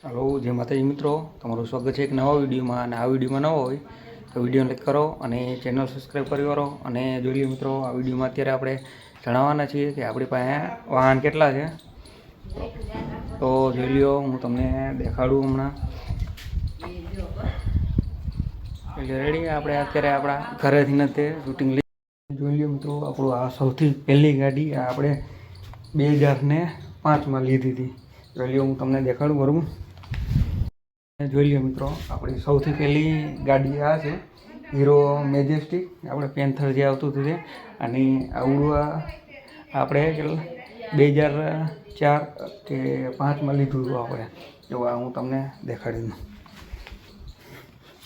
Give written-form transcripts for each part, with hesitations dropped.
Hello, જય માતાજી મિત્રો, તમારું સ્વાગત છે એક નવા વિડીયોમાં. અને આ વિડીયોમાં નવો હોય તો વિડીયોને લાઈક કરો અને ચેનલ સબસ્ક્રાઈબ કરી કરો. અને જોઈ લો મિત્રો, આ વિડીયોમાં અત્યારે આપણે જણાવવાના છીએ કે આપણી પાસે વાહન કેટલા છે. તો જોઈ લ્યો, હું તમને દેખાડું હમણાં. એટલે રેડી, આપણે અત્યારે આપણા ઘરેથી નથી શૂટિંગ લઈ. જોઈ લ્યો મિત્રો, આપણું આ સૌથી પહેલી ગાડી આપણે 2005માં લીધી હતી. જોઈ લ્યો, હું તમને દેખાડું બરાબર. જોઈ લો મિત્રો, આપણી સૌથી પહેલી ગાડી આ છે, હીરો મેજેસ્ટિક. આપણે પેન્થર જે આવતું હતું તે. અને આવડું આપણે 2004 કે 5માં લીધું હતું આપણે. જો આ હું તમને દેખાડી દઉં.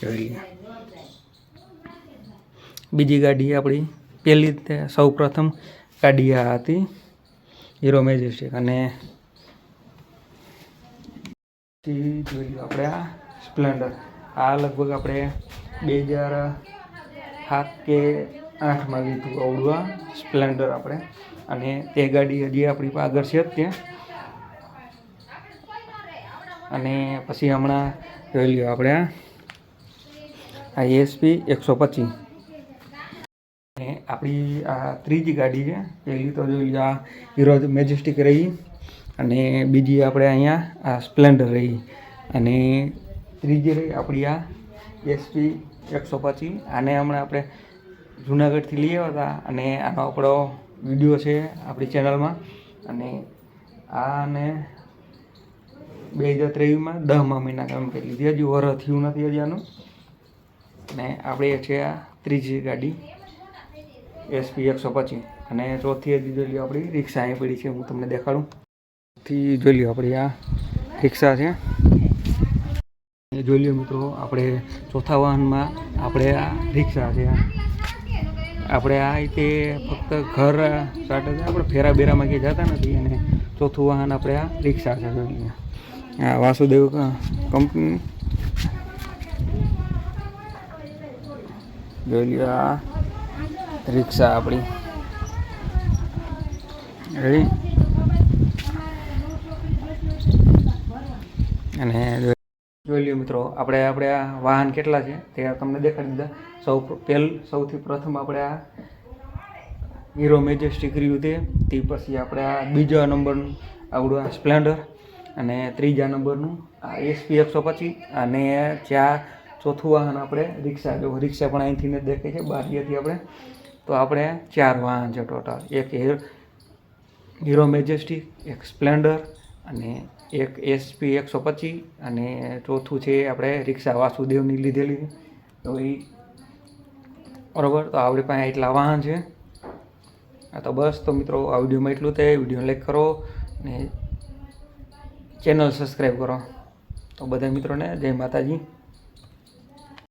જોઈ લો, બીજી ગાડી આપણી પહેલી સૌ પ્રથમ ગાડી આ હતી, હીરો મેજેસ્ટિક. અને જોઈ લો આપણે આ સ્પ્લેન્ડર. આ લગભગ આપણે 2007 કે 8માં લીધું આવડું આ સ્પ્લેન્ડર આપણે. અને તે ગાડી હજી આપણી આગળ છે જ ત્યાં. અને પછી હમણાં જોઈ લો આપણે આ એસપી 125. અને આપણી આ ત્રીજી ગાડી છે. પહેલી તો જોઈ લો આ હીરો મેજેસ્ટિક રહી, અને બીજી આપણે અહીંયા આ સ્પ્લેન્ડર રહી, અને ત્રીજી રહી આપણી આ એસપી 125. આને હમણાં આપણે જુનાગઢથી લઈ આવ્યા હતા, અને આનો આપણો વિડીયો છે આપણી ચેનલમાં. અને આને 2023માં 10મા મહિના કામ કરી લીધી, હજી વરસ થયું નથી હજી આનું. અને આપણે છે આ ત્રીજી ગાડી એસપી 125. અને ચોથી હજી જોઈ લો આપણી રિક્ષા અહીં પડી છે, હું તમને દેખાડું. જોઈ લો આપણી આ રિક્ષા છે. જોઈ લો મિત્રો, આપણે ચોથા વાહનમાં આપણે આ રિક્ષા છે. આપણે આ રીતે ફક્ત ઘર સાથે આપણે ફેરા બેરામાં ક્યાંય જતા નથી. અને ચોથું વાહન આપણે આ રિક્ષા છે. જોઈ લો, આ વાસુદેવ કંપની. જોઈ લો આ રિક્ષા આપણી રેડી. અને જોઈ લો મિત્રો, આપણે આ વાહન કેટલા છે તે તમને દેખાડી દીધા. સૌથી પ્રથમ આપણે આ હીરો મેજેસ્ટિક રહ્યું તે પછી આપણે આ બીજા નંબરનું આવડું આ સ્પ્લેન્ડર, અને ત્રીજા નંબરનું આ એસપી 125. અને ચોથું વાહન આપણે રિક્ષા. જો રિક્ષા પણ અહીંથી ને દેખાય છે બારીએથી આપણે. તો આપણે 4 વાહન છે ટોટલ. એક હીરો મેજેસ્ટિક, એક સ્પ્લેન્ડર, અને એક એસપી 125, અને ચોથું છે આપણે રિક્ષા વાસુદેવની લીધેલી. તો એ બરાબર. તો આપણી પાસે એટલા વાહન છે. હા તો બસ, તો મિત્રો આ વિડીયોમાં એટલું થાય. વિડીયો લાઈક કરો અને ચેનલ સબસ્ક્રાઈબ કરો. તો બધા મિત્રોને જય માતાજી.